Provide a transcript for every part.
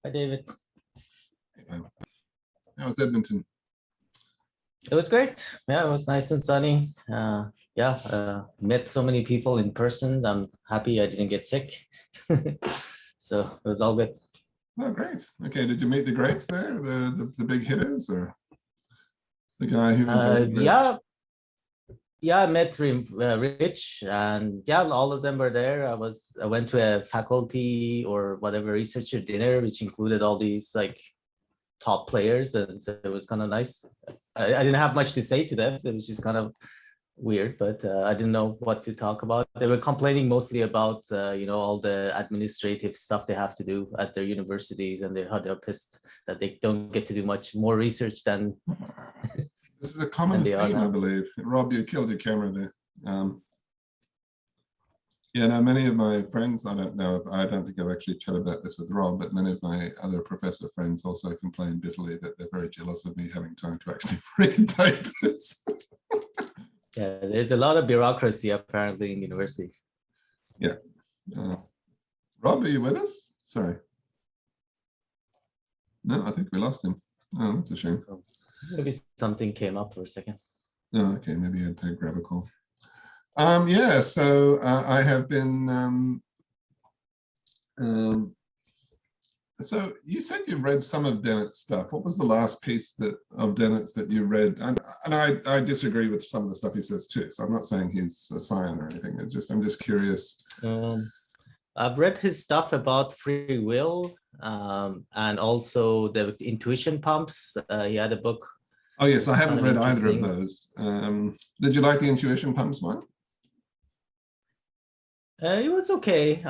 Hi, David. How was Edmonton? It was great. Yeah, it was nice and sunny. Met so many people in person. I'm happy I didn't get sick. So it was all good. Oh, great. Okay, did you meet the greats there, the big hitters, or the guy who invented the... I met Rich, and yeah, all of them were there. I went to a faculty or whatever researcher dinner, which included all these like top players, and so it was kind of nice. I didn't have much to say to them. It was just kind of weird, but I didn't know what to talk about. They were complaining mostly about all the administrative stuff they have to do at their universities, and they're pissed that they don't get to do much more research than This is a common theme, I believe. Rob, you killed your camera there. Yeah, now many of my friends, I don't think I've actually chatted about this with Rob, but many of my other professor friends also complain bitterly that they're very jealous of me having time to actually read papers. Yeah, there's a lot of bureaucracy apparently in universities. Yeah. Rob, are you with us? Sorry. No, I think we lost him. Oh, that's a shame. Maybe something came up for a second. Oh, okay, maybe I had to grab a call. Yeah, so I have been. So you said you read some of Dennett's stuff. What was the last piece of Dennett's that you read? And I disagree with some of the stuff he says too. So I'm not saying he's a scion or anything. I'm just curious. I've read his stuff about free will, and also the intuition pumps. He had a book. Oh yes, I haven't read either of those. Did you like the intuition pumps one? It was okay.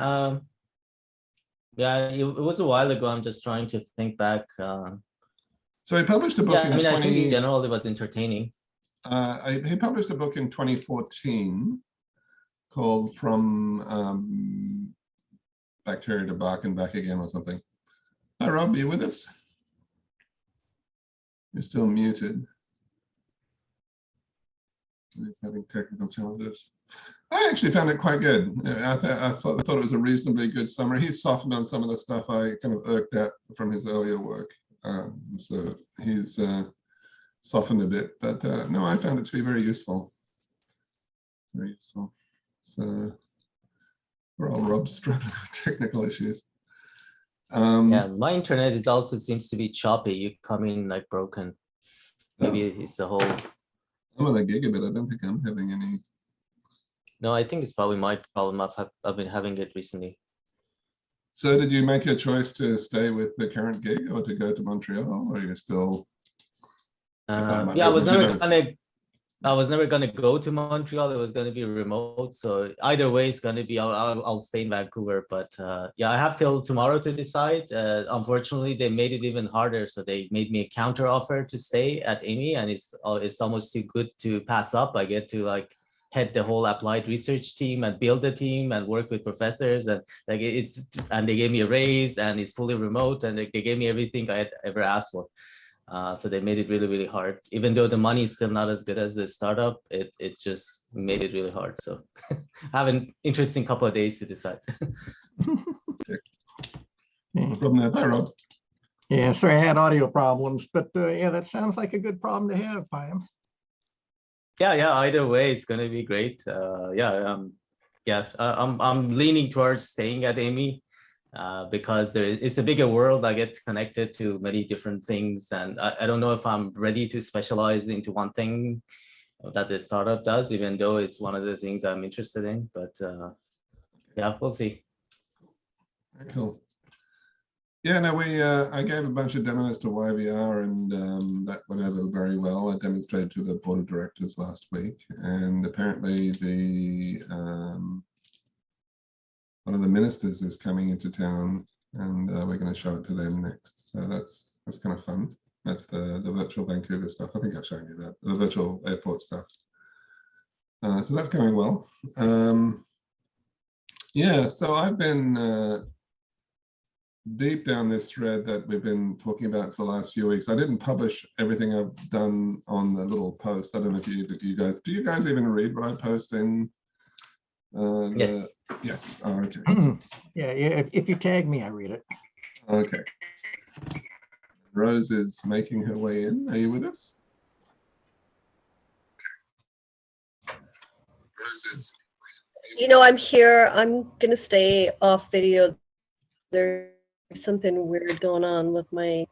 Yeah, it was a while ago. I'm just trying to think back. So he published a book in I think in general it was entertaining. He published a book in 2014 called From Bacteria to Bark and Back Again or something. Hi, Rob, are you with us? You're still muted. He's having technical challenges. I actually found it quite good. I thought it was a reasonably good summary. He's softened on some of the stuff I kind of irked at from his earlier work. So he's softened a bit, but no, I found it to be very useful. Very useful. So we're all Rob struggling with technical issues. Yeah, my internet seems to be choppy. You come in like broken. Maybe it's the whole. I'm on a gigabit. I don't think I'm having any. No, I think it's probably my problem. I've been having it recently. So did you make a choice to stay with the current gig or to go to Montreal, or are you still? Yeah, I was never gonna go to Montreal. It was gonna be remote. So either way, it's gonna be I'll stay in Vancouver. But yeah, I have till tomorrow to decide. Unfortunately, they made it even harder. So they made me a counter offer to stay at Amy, and it's almost too good to pass up. I get to like head the whole applied research team and build the team and work with professors, and like and they gave me a raise, and it's fully remote, and they gave me everything I had ever asked for. So they made it really, really hard. Even though the money is still not as good as the startup, it just made it really hard. So I have an interesting couple of days to decide. Bye, Rob. Yeah, sorry, I had audio problems, but yeah, that sounds like a good problem to have, Pam. Yeah. Either way, it's going to be great. I'm leaning towards staying at Amy. Because it's a bigger world. I get connected to many different things, and I don't know if I'm ready to specialize into one thing that the startup does, even though it's one of the things I'm interested in. But yeah, we'll see. Very cool. Yeah, no, I gave a bunch of demos to YVR, and that went over very well. I demonstrated to the board of directors last week, and apparently one of the ministers is coming into town, and we're going to show it to them next. So that's kind of fun. That's the virtual Vancouver stuff. I think I've shown you that, the virtual airport stuff. So that's going well. Yeah, so I've been deep down this thread that we've been talking about for the last few weeks. I didn't publish everything I've done on the little post. I don't know if you guys, do you guys even read what I post in? Yes. Yes. Oh, okay. Yeah. If you tag me, I read it. Okay. Rose is making her way in. Are you with us? Rose is. You know, I'm here. I'm gonna stay off video. There's something weird going on with my.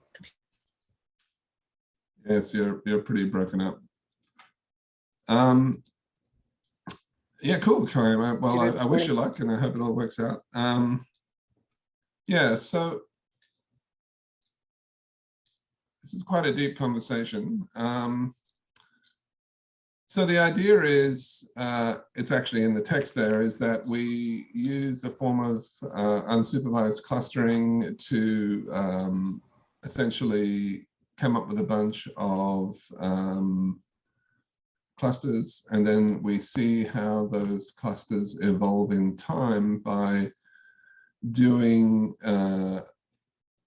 Yes, you're pretty broken up. Yeah, cool, Kyle. Well, I wish you luck, and I hope it all works out. Yeah, so this is quite a deep conversation. So the idea is, it's actually in the text there, is that we use a form of unsupervised clustering to essentially come up with a bunch of clusters, and then we see how those clusters evolve in time by doing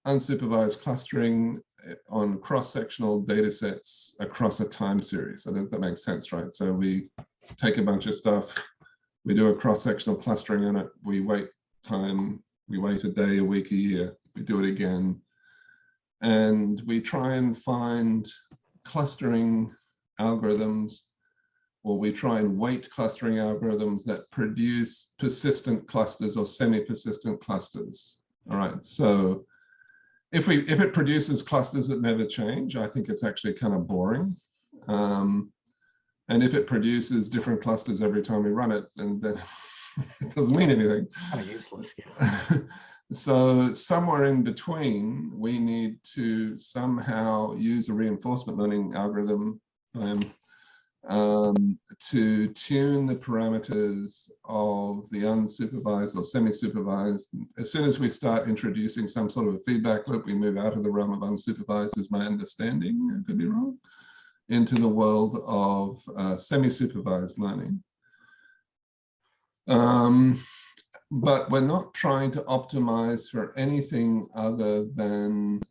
unsupervised clustering on cross-sectional data sets across a time series. I don't know if that makes sense, right? So we take a bunch of stuff, we do a cross-sectional clustering on it, we wait time, we wait a day, a week, a year, we do it again. And we try and find clustering algorithms, or we try and weight clustering algorithms that produce persistent clusters or semi-persistent clusters. All right, so if it produces clusters that never change, I think it's actually kind of boring. And if it produces different clusters every time we run it, then it doesn't mean anything. Kind of useless. Yeah. So somewhere in between, we need to somehow use a reinforcement learning algorithm to tune the parameters of the unsupervised or semi-supervised. As soon as we start introducing some sort of a feedback loop, we move out of the realm of unsupervised, is my understanding, I could be wrong, into the world of semi-supervised learning. But we're not trying to optimize for anything other than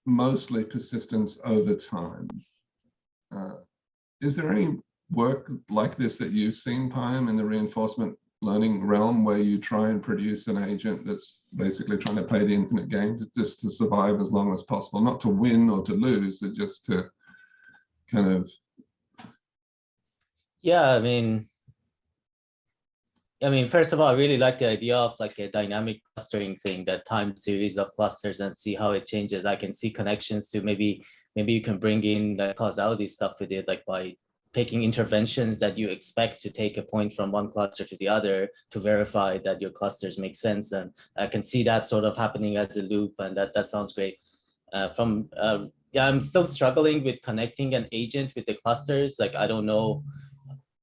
mostly persistence over time. Is there any work like this that you've seen, Payam, in the reinforcement learning realm, where you try and produce an agent that's basically trying to play the infinite game just to survive as long as possible, not to win or to lose, but just to kind of... Yeah, I mean, first of all, I really like the idea of like a dynamic clustering thing, that time series of clusters, and see how it changes. I can see connections to maybe you can bring in the causality stuff with it, like by taking interventions that you expect to take a point from one cluster to the other to verify that your clusters make sense. And I can see that sort of happening as a loop, and that sounds great. Yeah, I'm still struggling with connecting an agent with the clusters. Like, I don't know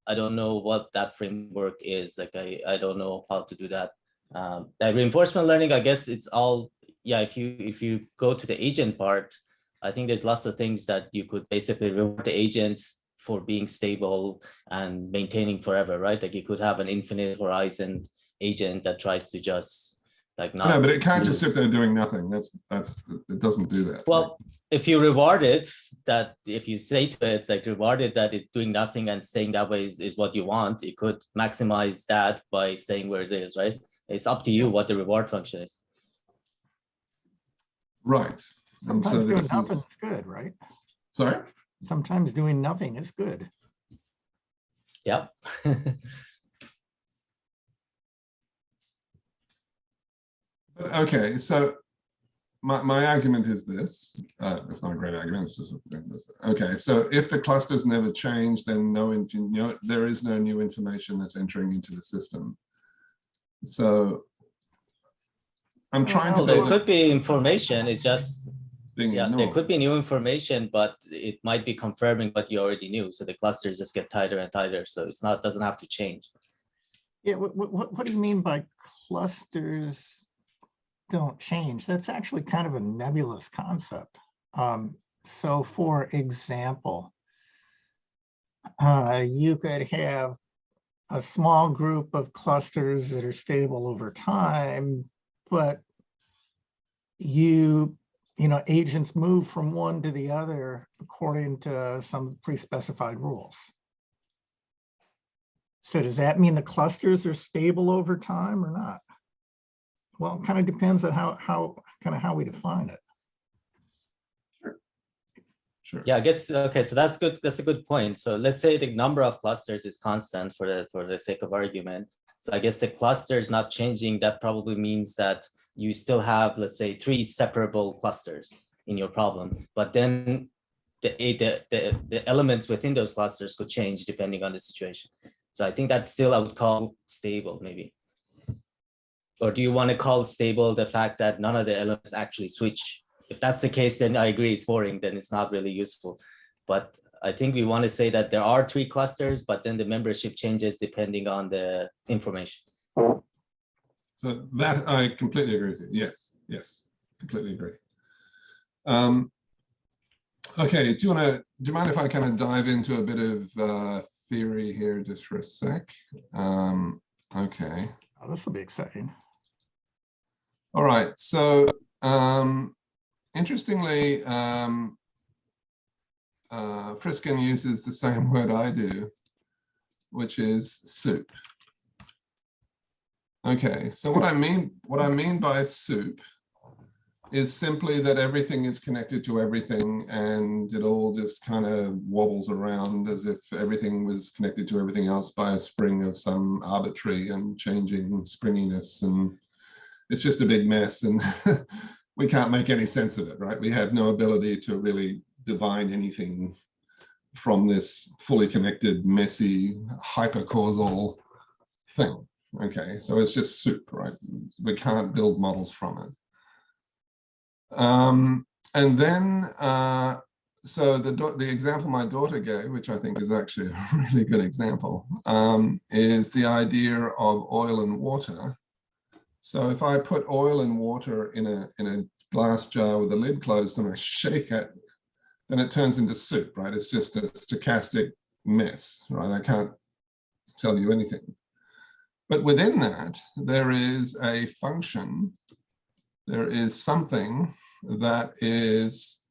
what that framework is. Like, I don't know how to do that. That reinforcement learning, I guess it's all, yeah, if you go to the agent part, I think there's lots of things that you could basically reward the agent for being stable and maintaining forever, right? Like, you could have an infinite horizon agent that tries to just like not. No, but it can't just sit there doing nothing. It doesn't do that. Well, if you reward it, that if you say to it, like, reward it that it's doing nothing and staying that way is what you want, it could maximize that by staying where it is, right? It's up to you what the reward function is. Right. And Sometimes doing nothing is good, right? Sorry? Sometimes doing nothing is good. Yeah. Okay, so my argument is this. It's not a great argument. It's just okay. So if the clusters never change, then there is no new information that's entering into the system. So I'm trying to. There could be information. It's just ignored. there could be new information, but it might be confirming what you already knew. So the clusters just get tighter and tighter. So it's not doesn't have to change. Yeah. What do you mean by clusters don't change? That's actually kind of a nebulous concept. So for example, you could have a small group of clusters that are stable over time, but agents move from one to the other according to some pre-specified rules. So does that mean the clusters are stable over time or not? Well, it kind of depends on how we define it. Sure. Yeah, I guess, okay, so that's good. That's a good point. So let's say the number of clusters is constant for the sake of argument. So I guess the cluster is not changing. That probably means that you still have, let's say, 3 separable clusters in your problem, but then the elements within those clusters could change depending on the situation. So I think that's still, I would call stable maybe. Or do you want to call stable the fact that none of the elements actually switch? If that's the case, then I agree it's boring, then it's not really useful. But I think we want to say that there are 3 clusters, but then the membership changes depending on the information. So that I completely agree with you. Yes, yes, completely agree. Okay, do you mind if I kind of dive into a bit of theory here just for a sec? Okay. Oh, this will be exciting. All right, so interestingly, Friskin uses the same word I do, which is soup. Okay, so what I mean by soup is simply that everything is connected to everything and it all just kind of wobbles around as if everything was connected to everything else by a spring of some arbitrary and changing springiness, and it's just a big mess and we can't make any sense of it, right? We have no ability to really divine anything from this fully connected, messy, hypercausal thing. Okay, so it's just soup, right? We can't build models from it. And then, so the example my daughter gave, which I think is actually a really good example, is the idea of oil and water. So if I put oil and water in a glass jar with the lid closed and I shake it, then it turns into soup, right? It's just a stochastic mess, right? I can't tell you anything. But within that, there is a function, there is something that is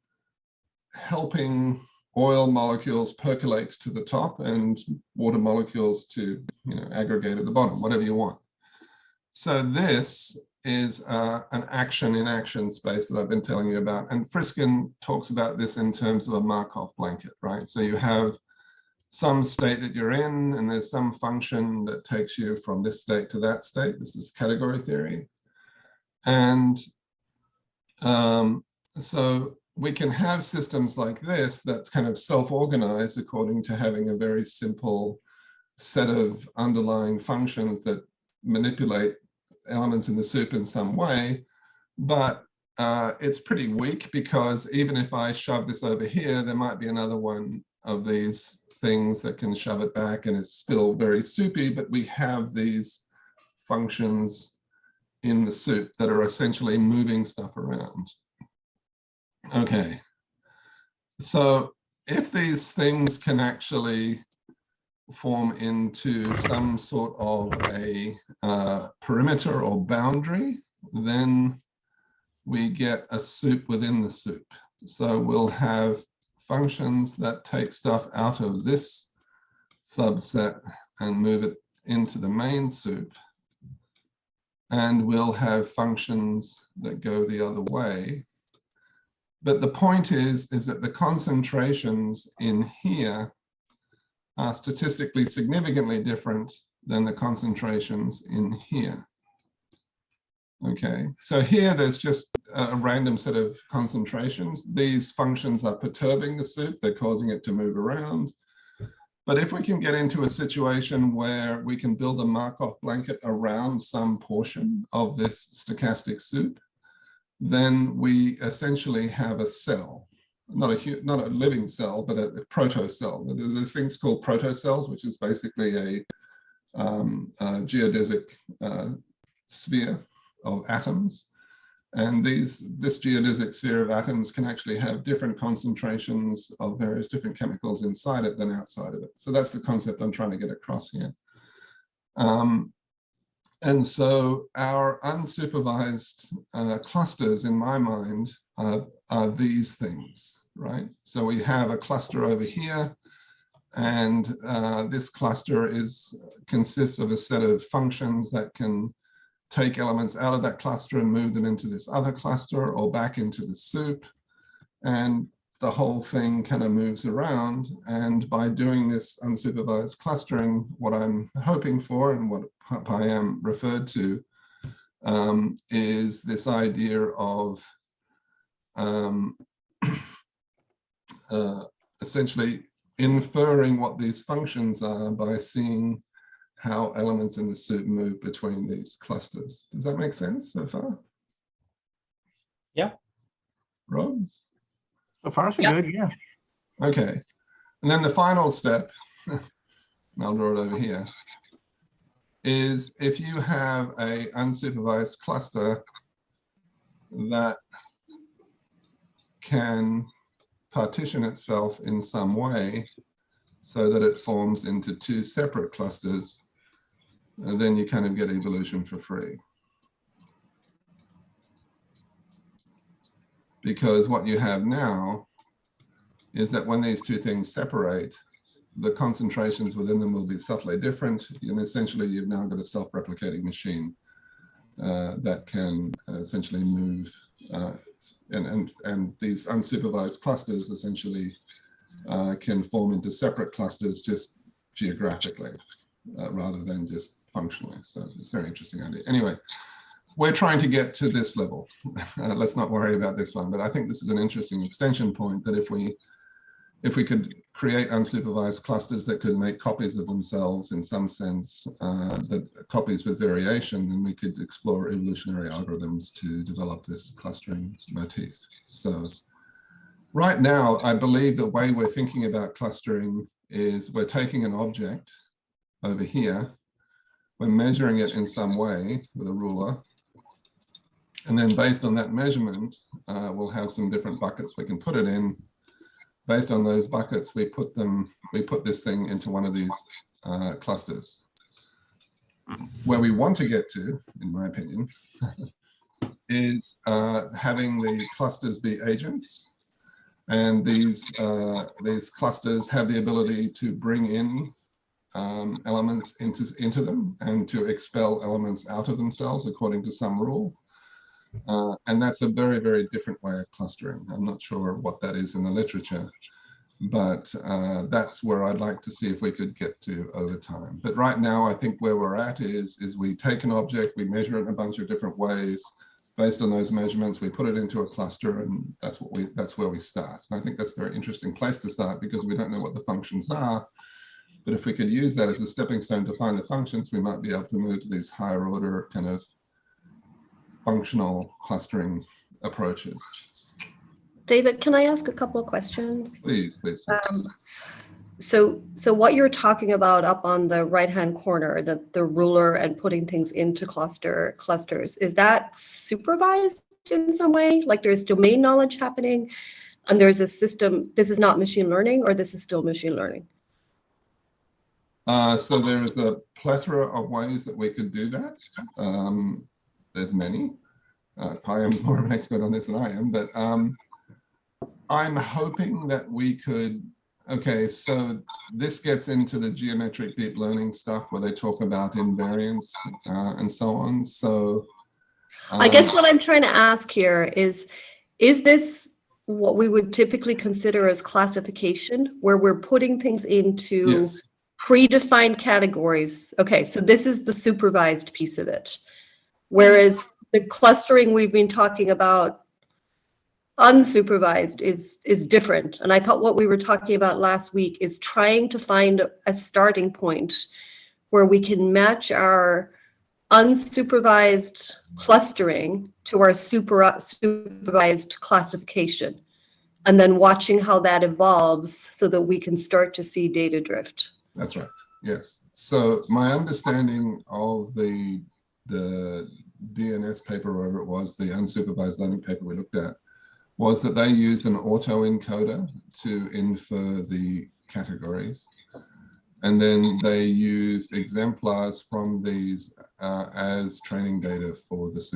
helping oil molecules percolate to the top and water molecules to, aggregate at the bottom, whatever you want. So this is an action in action space that I've been telling you about. And Friskin talks about this in terms of a Markov blanket, right? So you have some state that you're in, and there's some function that takes you from this state to that state. This is category theory. And so we can have systems like this that's kind of self-organized according to having a very simple set of underlying functions that manipulate elements in the soup in some way. But it's pretty weak because even if I shove this over here, there might be another one of these things that can shove it back and it's still very soupy, but we have these functions in the soup that are essentially moving stuff around. Okay, so if these things can actually form into some sort of a perimeter or boundary, then we get a soup within the soup. So we'll have functions that take stuff out of this subset and move it into the main soup. And we'll have functions that go the other way. But the point is that the concentrations in here are statistically significantly different than the concentrations in here. Okay, so here there's just a random set of concentrations. These functions are perturbing the soup, they're causing it to move around. But if we can get into a situation where we can build a Markov blanket around some portion of this stochastic soup, then we essentially have a cell, not a living cell, but a protocell. There's things called protocells, which is basically a geodesic sphere of atoms. And this geodesic sphere of atoms can actually have different concentrations of various different chemicals inside it than outside of it. So that's the concept I'm trying to get across here. And so our unsupervised clusters, in my mind, are these things, right? So we have a cluster over here, and this cluster consists of a set of functions that can take elements out of that cluster and move them into this other cluster or back into the soup. And the whole thing kind of moves around. And by doing this unsupervised clustering, what I'm hoping for and what PyAM referred to is this idea of essentially inferring what these functions are by seeing how elements in the soup move between these clusters. Does that make sense so far? Yeah. Rob? So far, so good, yeah. Okay. And then the final step, and I'll draw it over here, is if you have a unsupervised cluster that can partition itself in some way so that it forms into two separate clusters, and then you kind of get evolution for free. Because what you have now is that when these two things separate, the concentrations within them will be subtly different. And essentially, you've now got a self-replicating machine that can essentially move. And these unsupervised clusters essentially can form into separate clusters just geographically rather than just functionally. So it's a very interesting idea. Anyway, we're trying to get to this level. Let's not worry about this one, but I think this is an interesting extension point that if we could create unsupervised clusters that could make copies of themselves in some sense, that copies with variation, then we could explore evolutionary algorithms to develop this clustering motif. So right now, I believe the way we're thinking about clustering is we're taking an object over here, we're measuring it in some way with a ruler, and then based on that measurement, we'll have some different buckets we can put it in. Based on those buckets, we put this thing into one of these clusters. Where we want to get to, in my opinion, is having the clusters be agents. And these clusters have the ability to bring in elements into them and to expel elements out of themselves according to some rule. And that's a very, very different way of clustering. I'm not sure what that is in the literature, but that's where I'd like to see if we could get to over time. But right now, I think where we're at is we take an object, we measure it in a bunch of different ways. Based on those measurements, we put it into a cluster, and that's where we start. And I think that's a very interesting place to start because we don't know what the functions are. But if we could use that as a stepping stone to find the functions, we might be able to move to these higher order kind of functional clustering approaches. David, can I ask a couple of questions? Please, please, please. So what you're talking about up on the right-hand corner, the ruler and putting things into clusters, is that supervised in some way? Like there's domain knowledge happening and there's a system, this is not machine learning or this is still machine learning? So there's a plethora of ways that we could do that. There's many. PyAM's more of an expert on this than I am, but I'm hoping that we could, okay, so this gets into the geometric deep learning stuff where they talk about invariance and so on. So I guess what I'm trying to ask here is this what we would typically consider as classification, where we're putting things into yes. predefined categories? Okay, so this is the supervised piece of it. Whereas the clustering we've been talking about unsupervised is different. And I thought what we were talking about last week is trying to find a starting point where we can match our unsupervised clustering to our supervised classification, and then watching how that evolves so that we can start to see data drift. That's right. Yes. So my understanding of the DNS paper, wherever it was, the unsupervised learning paper we looked at, was that they used an autoencoder to infer the categories. And then they used exemplars from these as training data for the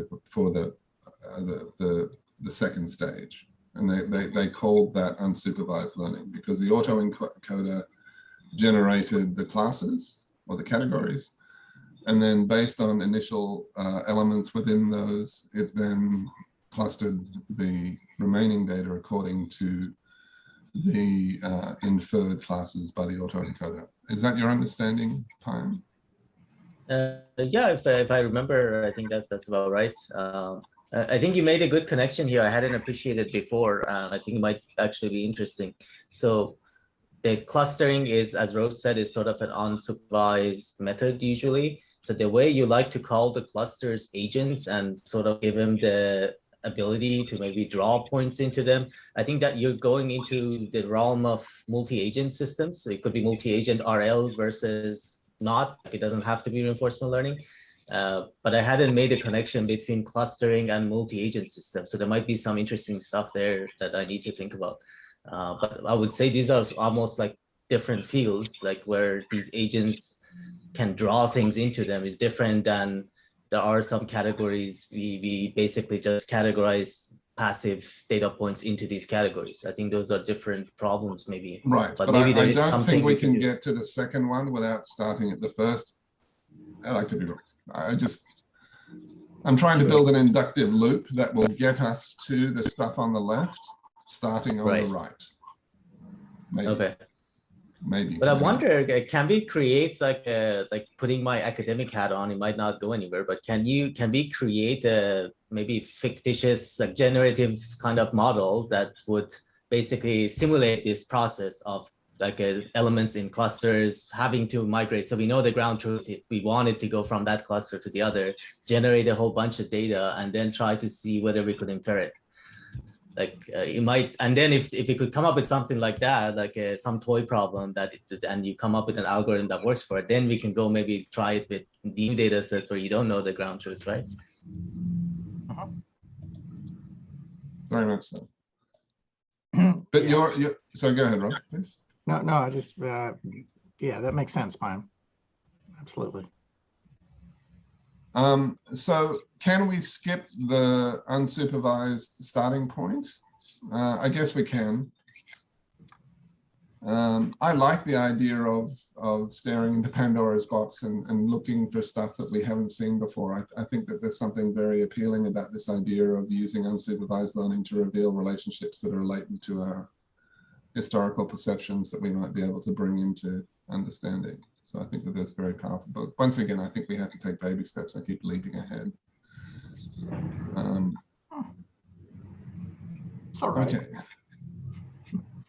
second stage. And they called that unsupervised learning because the autoencoder generated the classes or the categories. And then based on initial elements within those, it then clustered the remaining data according to the inferred classes by the autoencoder. Is that your understanding, Pine? Yeah, if I remember, I think that's about right. I think you made a good connection here. I hadn't appreciated before. I think it might actually be interesting. So the clustering is, as Rose said, is sort of an unsupervised method usually. So the way you like to call the clusters agents and sort of give them the ability to maybe draw points into them, I think that you're going into the realm of multi-agent systems. So it could be multi-agent RL versus not. It doesn't have to be reinforcement learning. But I hadn't made a connection between clustering and multi-agent systems. So there might be some interesting stuff there that I need to think about. But I would say these are almost like different fields, like where these agents can draw things into them is different than there are some categories. We basically just categorize passive data points into these categories. I think those are different problems maybe. Right, but maybe I don't think we can get to the second one without starting at the first. And I could be wrong. I'm trying to build an inductive loop that will get us to the stuff on the left, starting on the right. Maybe. Okay. Maybe. But I wonder, can we create like putting my academic hat on? It might not go anywhere, but can we create a maybe fictitious, like generative kind of model that would basically simulate this process of like elements in clusters having to migrate? So we know the ground truth. If we wanted to go from that cluster to the other, generate a whole bunch of data, and then try to see whether we could infer it. Like you might, and then if you could come up with something like that, like some toy problem and you come up with an algorithm that works for it, then we can go maybe try it with new data sets where you don't know the ground truth, right? Very much so. But yeah. So go ahead, Rob, please. No, I just, yeah, that makes sense, Pine. Absolutely. So can we skip the unsupervised starting point? I guess we can. I like the idea of staring into Pandora's box and looking for stuff that we haven't seen before. I think that there's something very appealing about this idea of using unsupervised learning to reveal relationships that are latent to our historical perceptions that we might be able to bring into understanding. So I think that that's very powerful. But once again, I think we have to take baby steps. I keep leaping ahead. It's all right. Okay.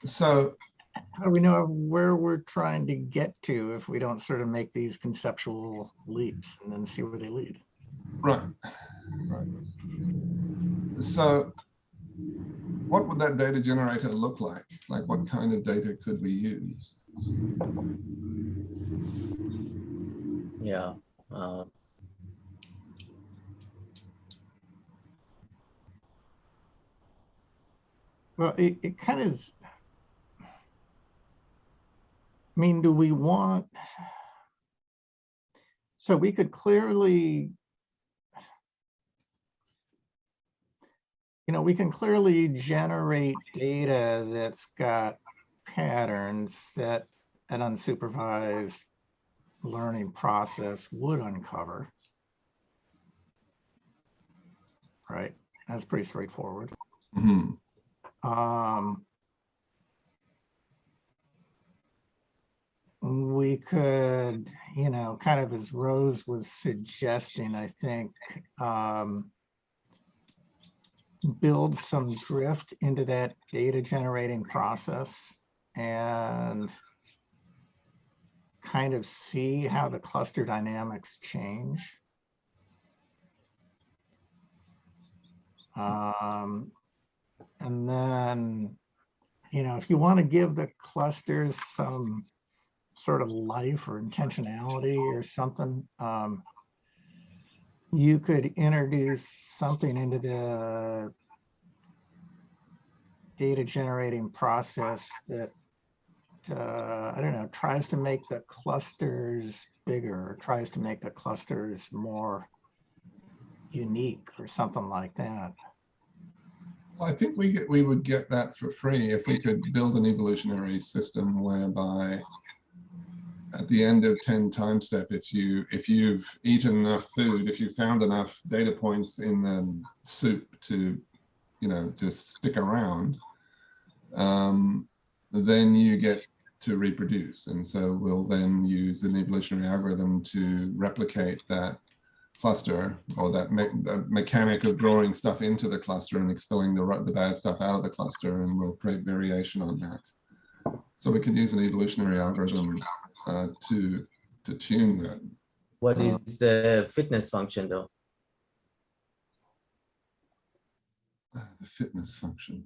So how do we know where we're trying to get to if we don't sort of make these conceptual leaps and then see where they lead? Right. So what would that data generator look like? Like what kind of data could we use? Yeah. Well, it kind of is. I mean, do we want, so we could clearly, we can clearly generate data that's got patterns that an unsupervised learning process would uncover. Right, that's pretty straightforward. Mm-hmm. We could, kind of as Rose was suggesting, I think, build some drift into that data generating process and kind of see how the cluster dynamics change. And then, if you want to give the clusters some sort of life or intentionality or something, you could introduce something into the data generating process that, I don't know, tries to make the clusters bigger, or tries to make the clusters more unique or something like that. Well, I think we would get that for free if we could build an evolutionary system whereby at the end of 10 time step, if you've eaten enough food, if you found enough data points in the soup to, just stick around, then you get to reproduce. And so we'll then use an evolutionary algorithm to replicate that cluster, or that mechanic of drawing stuff into the cluster and expelling the bad stuff out of the cluster, and we'll create variation on that. So we can use an evolutionary algorithm to tune that. What is the fitness function though? The fitness function.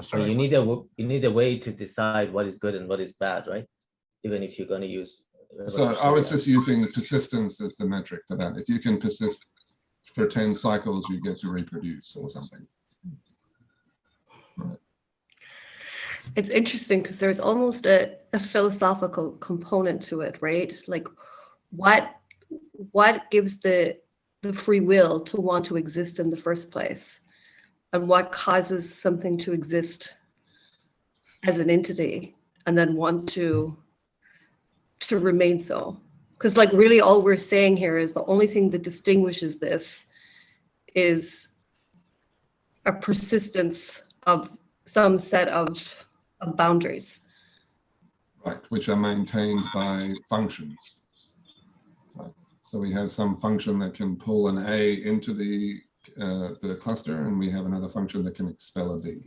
So you need a way to decide what is good and what is bad, right? Even if you're going to use. So I was just using persistence as the metric for that. If you can persist for 10 cycles, you get to reproduce or something. Right. It's interesting because there's almost a philosophical component to it, right? Like what gives the free will to want to exist in the first place? And what causes something to exist as an entity and then want to remain so? Because like really all we're saying here is the only thing that distinguishes this is a persistence of some set of boundaries. Right, which are maintained by functions. Right. So we have some function that can pull an A into the cluster, and we have another function that can expel a B.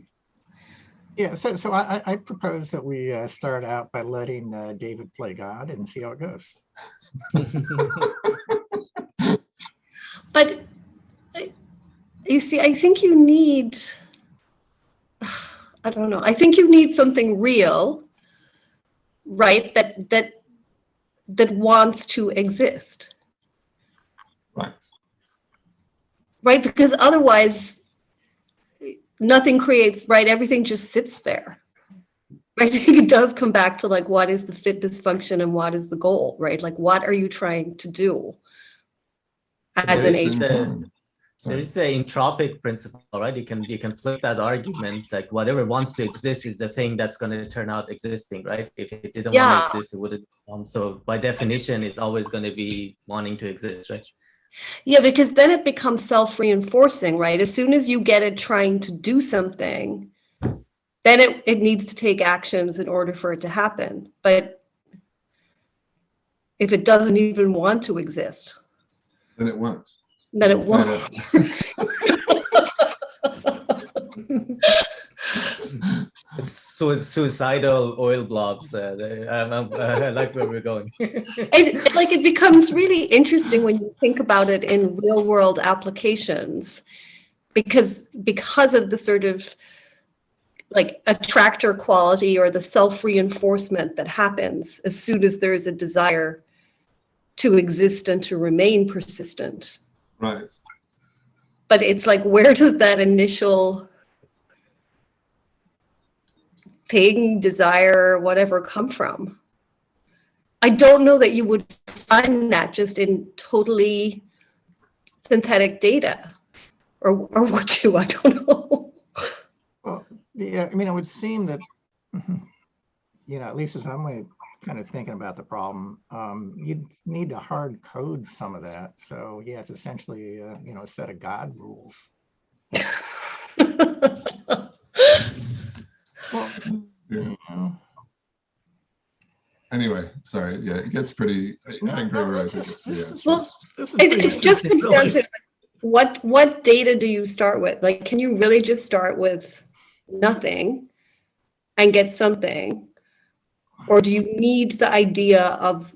Yeah, so I propose that we start out by letting David play God and see how it goes. But you see, I think you need, I don't know, I think you need something real, right, that wants to exist. Right. Right, because otherwise nothing creates, right? Everything just sits there. I think it does come back to like, what is the fitness function and what is the goal, right? Like, what are you trying to do as an agent? There is the entropic principle, right? You can flip that argument, like whatever wants to exist is the thing that's going to turn out existing, right? If it didn't want to exist, it wouldn't. So by definition, it's always going to be wanting to exist, right? Yeah, because then it becomes self-reinforcing, right? As soon as you get it trying to do something, then it needs to take actions in order for it to happen. But if it doesn't even want to exist, then it won't. Then it won't. It's suicidal oil blobs. I like where we're going. And like it becomes really interesting when you think about it in real world applications, because of the sort of like attractor quality or the self-reinforcement that happens as soon as there is a desire to exist and to remain persistent. Right. But it's like, where does that initial thing, desire, whatever come from? I don't know that you would find that just in totally synthetic data, or would you? I don't know. Well, yeah, I mean, it would seem that, at least as I'm kind of thinking about the problem, you'd need to hard code some of that. So yeah, it's essentially, a set of God rules. Well, yeah. Anyway, sorry. Yeah, it gets pretty. I agree with it. Well, it just comes down to what data do you start with? Like, can you really just start with nothing and get something, or do you need the idea of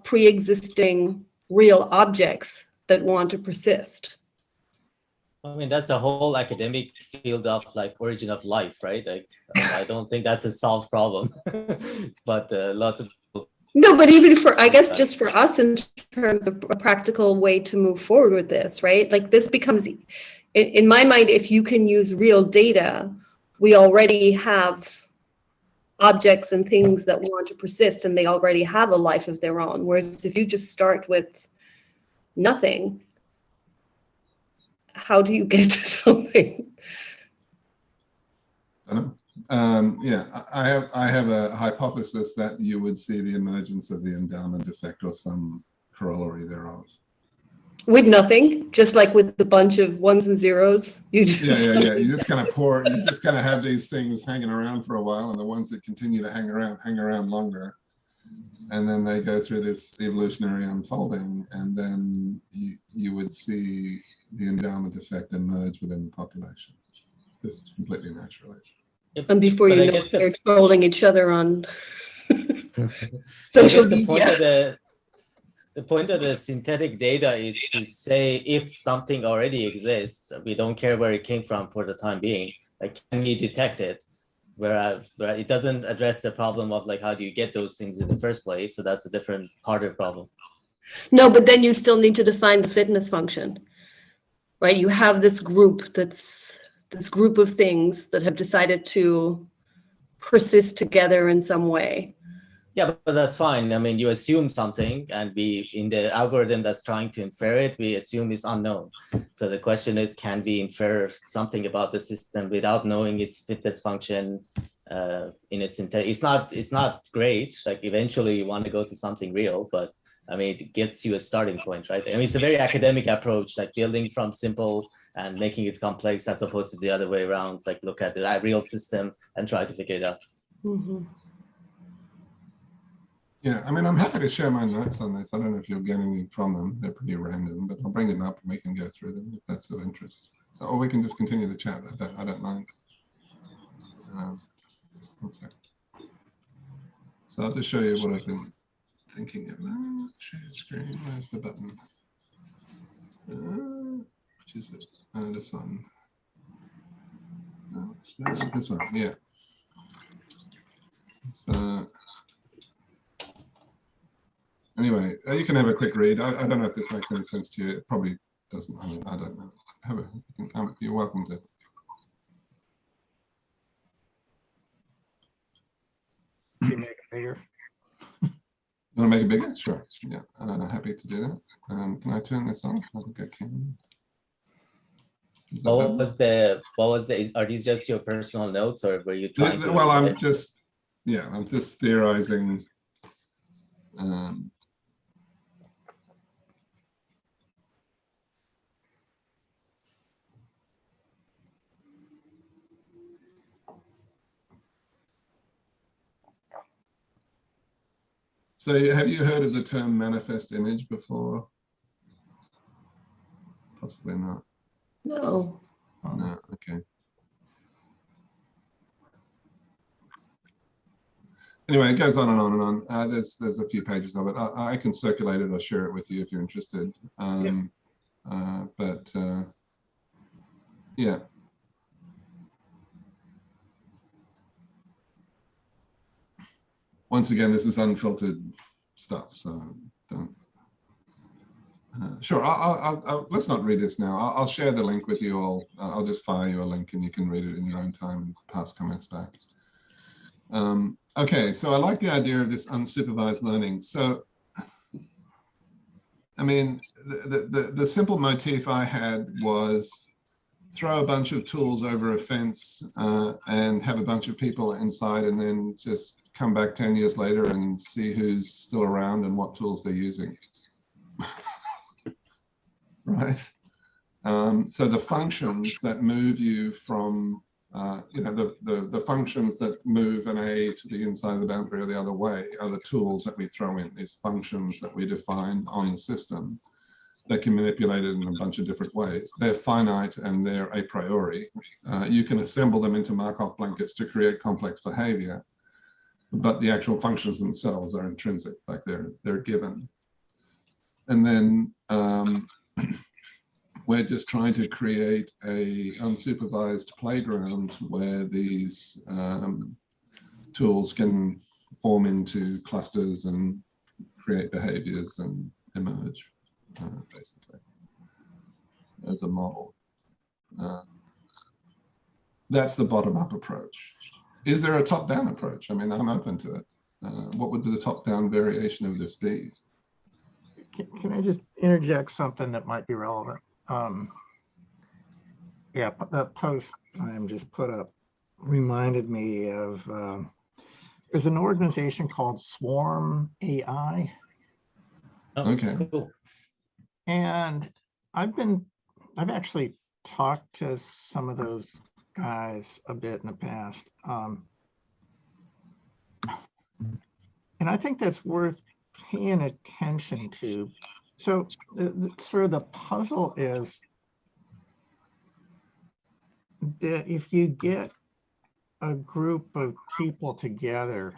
pre-existing real objects that want to persist? I mean, that's the whole academic field of like origin of life, right? Like, I don't think that's a solved problem, but lots of people. No, but even for, I guess, just for us in terms of a practical way to move forward with this, right? Like this becomes, in my mind, if you can use real data, we already have objects and things that want to persist, and they already have a life of their own. Whereas if you just start with nothing, how do you get to something? I don't know. Yeah, I have a hypothesis that you would see the emergence of the endowment effect or some corollary thereof. With nothing, just like with the bunch of ones and zeros. You just Yeah. You just kind of have these things hanging around for a while, and the ones that continue to hang around longer. And then they go through this evolutionary unfolding, and then you would see the endowment effect emerge within the population, just completely naturally. And before you know, they're trolling each other on social media. The point of the synthetic data is to say if something already exists, we don't care where it came from for the time being. Like, can we detect it? Whereas it doesn't address the problem of like, how do you get those things in the first place? So that's a different, harder problem. No, but then you still need to define the fitness function, right? You have this group this group of things that have decided to persist together in some way. Yeah, but that's fine. I mean, you assume something, and we, in the algorithm that's trying to infer it, we assume it's unknown. So the question is, can we infer something about the system without knowing its fitness function in a synthetic? It's not great. Like, eventually you want to go to something real, but I mean, it gets you a starting point, right? I mean, it's a very academic approach, like building from simple and making it complex, as opposed to the other way around, like look at the real system and try to figure it out. Mm-hmm. Yeah, I mean, I'm happy to share my notes on this. I don't know if you'll get anything from them. They're pretty random, but I'll bring them up and we can go through them if that's of interest. Or we can just continue the chat. I don't mind. One second. So I'll just show you what I've been thinking of. Share screen. Where's the button? Which is it? This one. No, it's this one. Yeah. So anyway, you can have a quick read. I don't know if this makes any sense to you. It probably doesn't. I mean, I don't know. You're welcome to. Can you make it bigger? You want to make it bigger? Sure. Yeah, happy to do that. Can I turn this on? I think I can. What was the? Are these just your personal notes, or were you trying to? Well, I'm just theorizing. So have you heard of the term manifest image before? Possibly not. No. No, okay. Anyway, it goes on and on and on. There's a few pages of it. I can circulate it or share it with you if you're interested. Yeah. Once again, this is unfiltered stuff, so don't. Sure, let's not read this now. I'll share the link with you all. I'll just fire you a link and you can read it in your own time and pass comments back. Okay, so I like the idea of this unsupervised learning. So, I mean, the simple motif I had was throw a bunch of tools over a fence and have a bunch of people inside, and then just come back 10 years later and see who's still around and what tools they're using. Right? So the functions that move you from, the functions that move an A to the inside of the boundary or the other way are the tools that we throw in, these functions that we define on the system that can manipulate it in a bunch of different ways. They're finite and they're a priori. You can assemble them into Markov blankets to create complex behavior, but the actual functions themselves are intrinsic, like they're given. And then we're just trying to create a unsupervised playground where these tools can form into clusters and create behaviors and emerge, basically, as a model. That's the bottom-up approach. Is there a top-down approach? I mean, I'm open to it. What would the top-down variation of this be? Can I just interject something that might be relevant? Yeah, the post I just put up reminded me of, there's an organization called Swarm AI. Oh, Okay. cool. And I've actually talked to some of those guys a bit in the past. And I think that's worth paying attention to. So sort of the puzzle is that if you get a group of people together,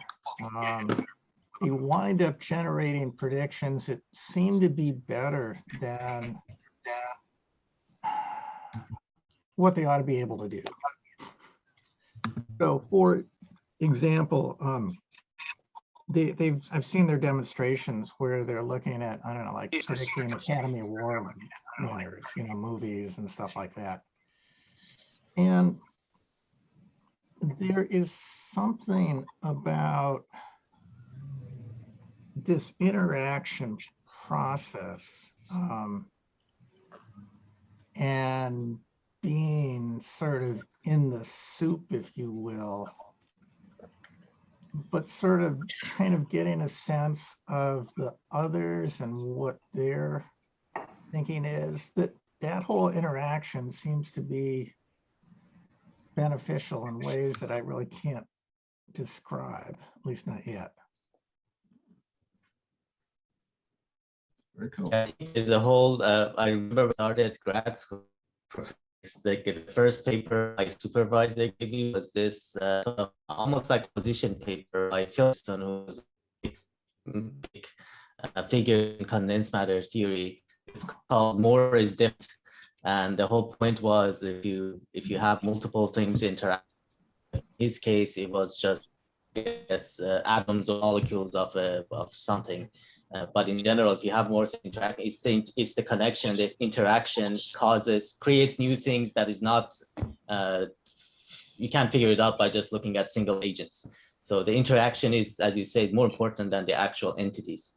you wind up generating predictions that seem to be better than what they ought to be able to do. So for example, I've seen their demonstrations where they're looking at, I don't know, like predicting Academy Award winners, you know, movies and stuff like that. And there is something about this interaction process and being sort of in the soup, if you will, but sort of kind of getting a sense of the others and what their thinking is, that whole interaction seems to be beneficial in ways that I really can't describe, at least not yet. Very cool. I think there's a whole, I remember when I started grad school, like the first paper I supervised they gave me was this sort of almost like position paper by Philstone, who was a big figure in condensed matter theory. It's called More is Different. And the whole point was if you have multiple things interact, in his case, it was just atoms or molecules of something. But in general, if you have more things interact, it's the connection, the interaction creates new things that is not, you can't figure it out by just looking at single agents. So the interaction is, as you say, more important than the actual entities.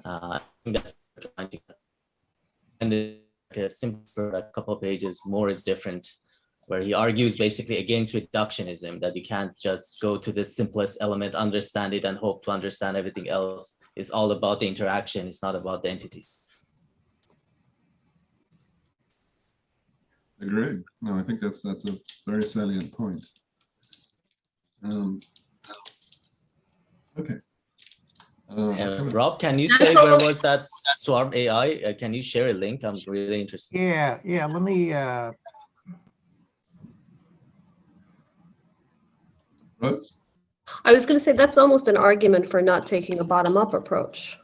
I think that's what we're trying to get. And a simple, a couple of pages, More is Different, where he argues basically against reductionism, that you can't just go to the simplest element, understand it, and hope to understand everything else. It's all about the interaction. It's not about the entities. Agreed. No, I think that's a very salient point. Okay. Rob, can you say where was that Swarm AI? Can you share a link? I'm really interested. Yeah. Let me. Rose? I was going to say that's almost an argument for not taking a bottom-up approach.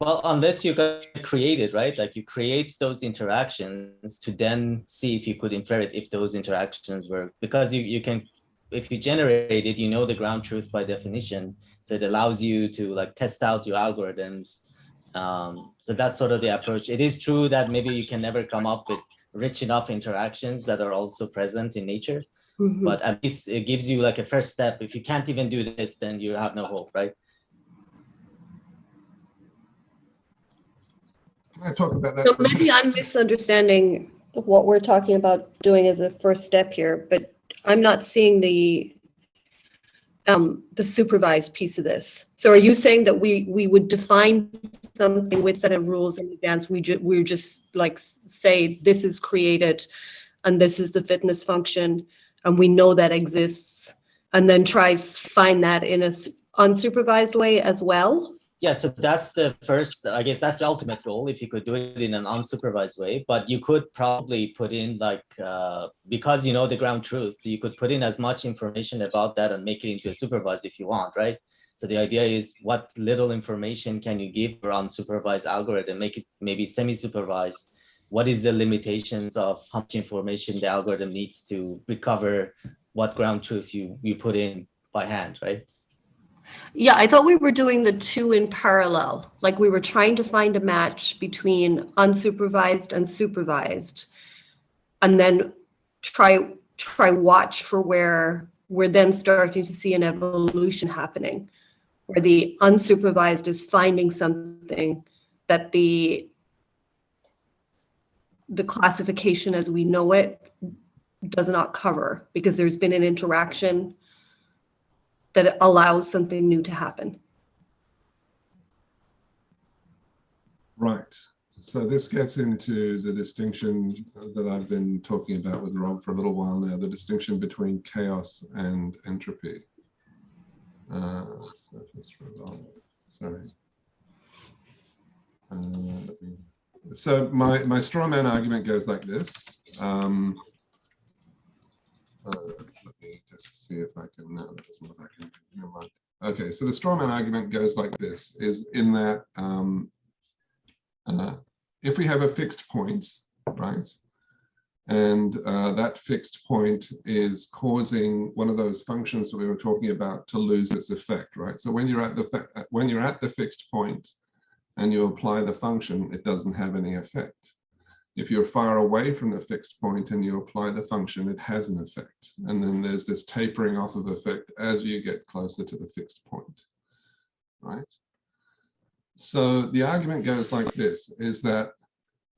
Well, unless you can create it, right? Like you create those interactions to then see if you could infer it if those interactions were, because you can, if you generate it, you know the ground truth by definition. So it allows you to like test out your algorithms. So that's sort of the approach. It is true that maybe you can never come up with rich enough interactions that are also present in nature. Mm-hmm. But at least it gives you like a first step. If you can't even do this, then you have no hope, right? Can I talk about that? So maybe I'm misunderstanding what we're talking about doing as a first step here, but I'm not seeing the supervised piece of this. So are you saying that we would define something with set of rules in advance? We just like say this is created and this is the fitness function and we know that exists, and then try find that in a unsupervised way as well? Yeah, so that's the first, I guess that's the ultimate goal, if you could do it in an unsupervised way, but you could probably put in like, because you know the ground truth, you could put in as much information about that and make it into a supervised if you want, right? So the idea is what little information can you give for unsupervised algorithm, make it maybe semi-supervised. What is the limitations of how much information the algorithm needs to recover what ground truth you put in by hand, right? Yeah, I thought we were doing the two in parallel. Like we were trying to find a match between unsupervised and supervised, and then try watch for where we're then starting to see an evolution happening, where the unsupervised is finding something that the classification as we know it does not cover because there's been an interaction that allows something new to happen. Right. So this gets into the distinction that I've been talking about with Rob for a little while now, the distinction between chaos and entropy. Sorry. So my straw man argument goes like this. Let me just see if I can, no, that doesn't look like I can, never mind. Okay, so the straw man argument goes like this, is in that if we have a fixed point, right, and that fixed point is causing one of those functions that we were talking about to lose its effect, right? So when you're at the fixed point and you apply the function, it doesn't have any effect. If you're far away from the fixed point and you apply the function, it has an effect. And then there's this tapering off of effect as you get closer to the fixed point, right? So the argument goes like this, is that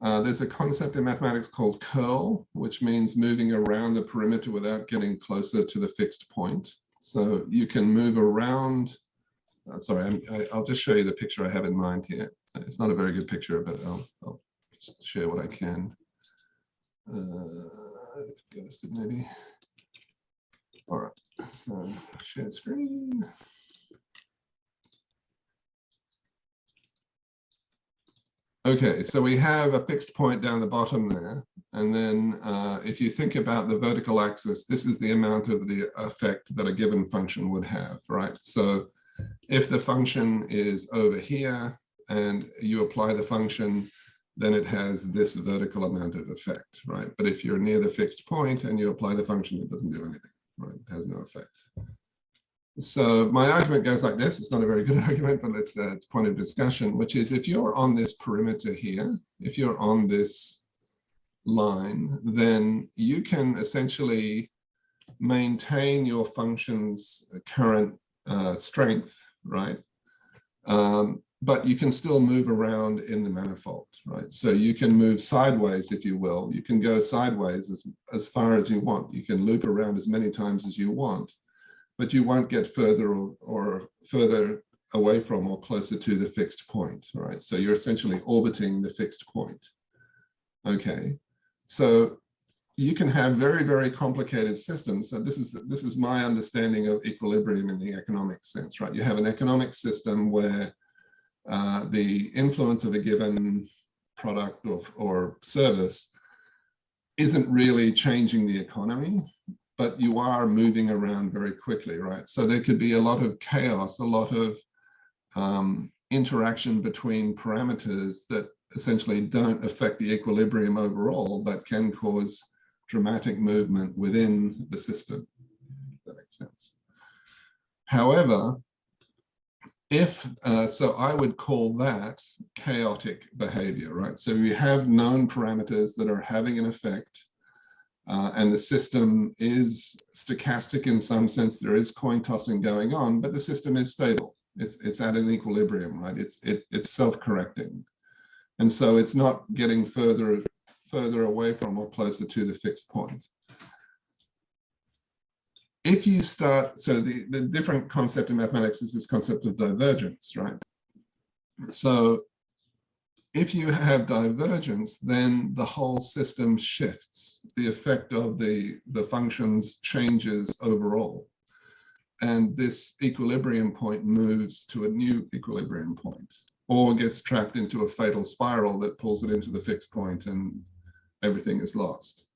there's a concept in mathematics called curl, which means moving around the perimeter without getting closer to the fixed point. So you can move around, sorry, I'll just show you the picture I have in mind here. It's not a very good picture, but I'll share what I can. Ghosted maybe. All right, so share screen. Okay, so we have a fixed point down the bottom there. And then if you think about the vertical axis, this is the amount of the effect that a given function would have, right? So if the function is over here and you apply the function, then it has this vertical amount of effect, right? But if you're near the fixed point and you apply the function, it doesn't do anything, right? It has no effect. So my argument goes like this. It's not a very good argument, but it's a point of discussion, which is if you're on this perimeter here, if you're on this line, then you can essentially maintain your function's current strength, right? But you can still move around in the manifold, right? So you can move sideways, if you will. You can go sideways as far as you want. You can loop around as many times as you want, but you won't get further or further away from or closer to the fixed point, right? So you're essentially orbiting the fixed point. Okay, so you can have very, very complicated systems. So this is my understanding of equilibrium in the economic sense, right? You have an economic system where the influence of a given product or service isn't really changing the economy, but you are moving around very quickly, right? So there could be a lot of chaos, a lot of interaction between parameters that essentially don't affect the equilibrium overall, but can cause dramatic movement within the system, if that makes sense. However, so I would call that chaotic behavior, right? So we have known parameters that are having an effect, and the system is stochastic in some sense. There is coin tossing going on, but the system is stable. It's at an equilibrium, right? It's self-correcting. And so it's not getting further away from or closer to the fixed point. If you start, so the different concept in mathematics is this concept of divergence, right? So if you have divergence, then the whole system shifts. The effect of the functions changes overall. And this equilibrium point moves to a new equilibrium point, or gets trapped into a fatal spiral that pulls it into the fixed point and everything is lost.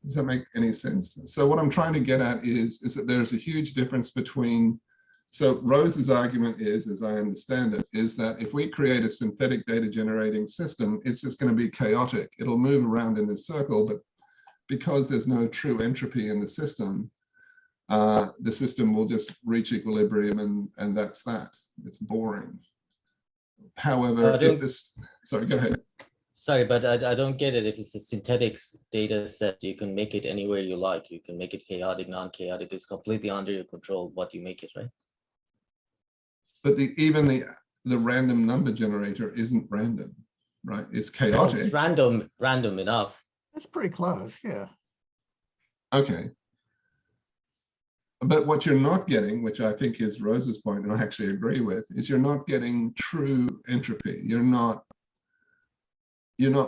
Does that make any sense? So what I'm trying to get at is that there's a huge difference between, so Rose's argument is, as I understand it, is that if we create a synthetic data generating system, it's just going to be chaotic. It'll move around in this circle, but because there's no true entropy in the system will just reach equilibrium and that's that. It's boring. However, if this, sorry, go ahead. Sorry, but I don't get it. If it's a synthetic data set, you can make it anywhere you like. You can make it chaotic, non-chaotic. It's completely under your control what you make it, right? But even the random number generator isn't random, right? It's chaotic. It's random enough. That's pretty close, yeah. Okay. But what you're not getting, which I think is Rose's point, and I actually agree with, is you're not getting true entropy. You're not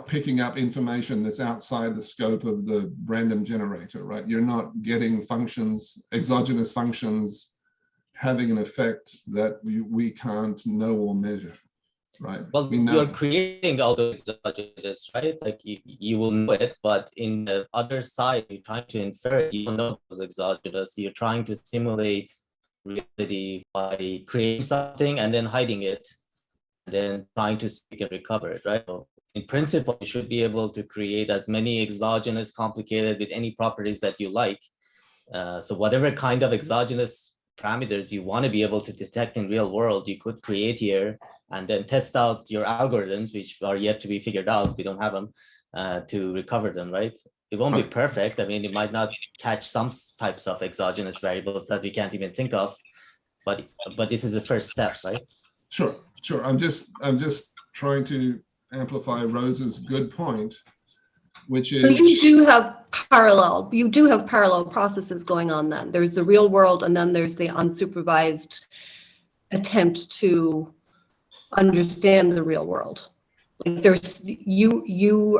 picking up information that's outside the scope of the random generator, right? You're not getting functions, exogenous functions, having an effect that we can't know or measure, right? Well, you're creating all those exogenous, right? Like you will know it, but in the other side, you're trying to infer it, you don't know those exogenous. You're trying to simulate reality by creating something and then hiding it, and then trying to speak and recover it, right? So in principle, you should be able to create as many exogenous, complicated with any properties that you like. So whatever kind of exogenous parameters you want to be able to detect in real world, you could create here and then test out your algorithms, which are yet to be figured out. We don't have them to recover them, right? It won't be perfect. I mean, it might not catch some types of exogenous variables that we can't even think of, but this is the first step, right? Sure. I'm just trying to amplify Rose's good point, which is. So you do have parallel processes going on then. There's the real world, and then there's the unsupervised attempt to understand the real world. Like there's you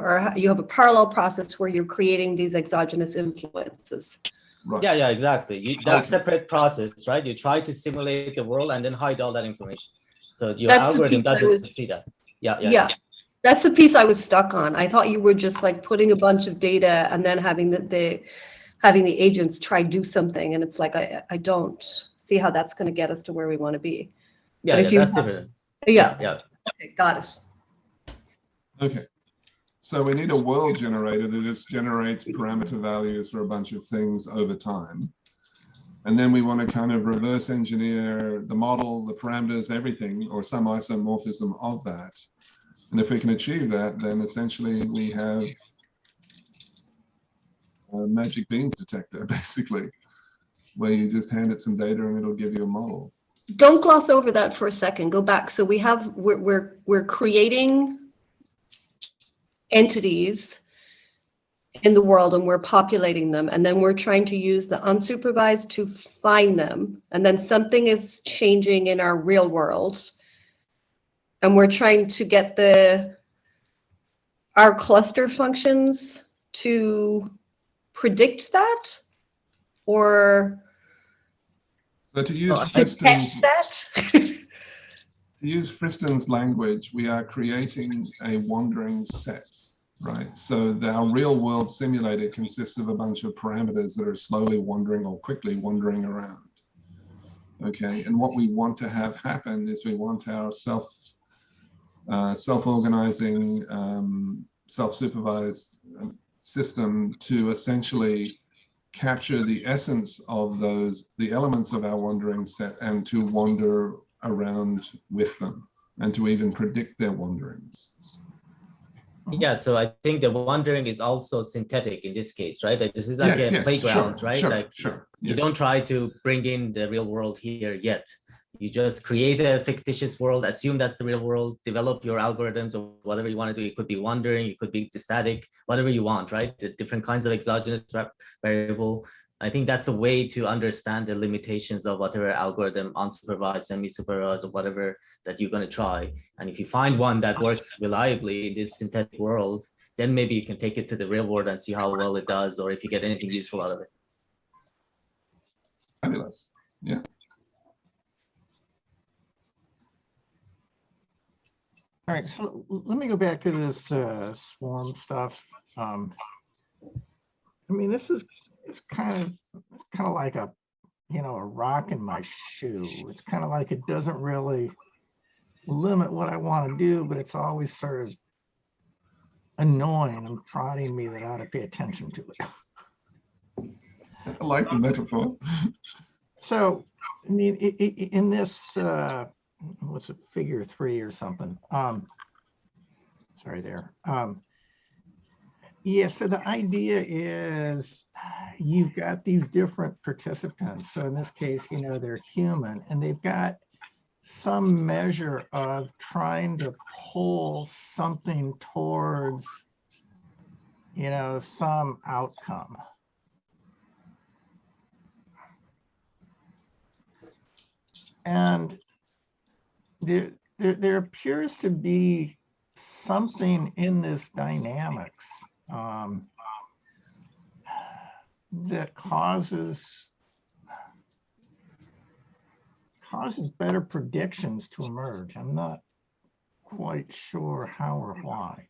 have a parallel process where you're creating these exogenous influences. Right. Yeah, exactly. That's a separate process, right? You try to simulate the world and then hide all that information. So your algorithm doesn't see that. Yeah. That's the piece I was stuck on. I thought you were just like putting a bunch of data and then having the agents try do something, and it's like I don't see how that's going to get us to where we want to be. Yeah, that's different. Yeah. Okay, got it. Okay. So we need a world generator that just generates parameter values for a bunch of things over time. And then we want to kind of reverse engineer the model, the parameters, everything, or some isomorphism of that. And if we can achieve that, then essentially we have a magic beans detector, basically, where you just hand it some data and it'll give you a model. Don't gloss over that for a second. Go back. So we're creating entities in the world and we're populating them, and then we're trying to use the unsupervised to find them, and then something is changing in our real world, and we're trying to get our cluster functions to predict that, or so to use Friston's language, we are creating a wandering set, right? So our real world simulator consists of a bunch of parameters that are slowly wandering or quickly wandering around. Okay, and what we want to have happen is we want our self-organizing, self-supervised system to essentially capture the essence of the elements of our wandering set, and to wander around with them, and to even predict their wanderings. Yeah, so I think the wandering is also synthetic in this case, right? Like this is like a playground, right? Sure. You don't try to bring in the real world here yet. You just create a fictitious world, assume that's the real world, develop your algorithms or whatever you want to do. It could be wandering, it could be static, whatever you want, right? The different kinds of exogenous variable. I think that's a way to understand the limitations of whatever algorithm, unsupervised, semi-supervised, or whatever that you're going to try. And if you find one that works reliably in this synthetic world, then maybe you can take it to the real world and see how well it does, or if you get anything useful out of it. Fabulous. Yeah. All right, so let me go back to this swarm stuff. I mean, this is kind of like a rock in my shoe. It's kind of like it doesn't really limit what I want to do, but it's always sort of annoying and prodding me that I ought to pay attention to it. I like the metaphor. So, I mean, in this, what's it, figure 3 or something? Sorry there. Yeah, so the idea is you've got these different participants. So in this case, they're human, and they've got some measure of trying to pull something towards, some outcome. And there appears to be something in this dynamics that causes better predictions to emerge. I'm not quite sure how or why.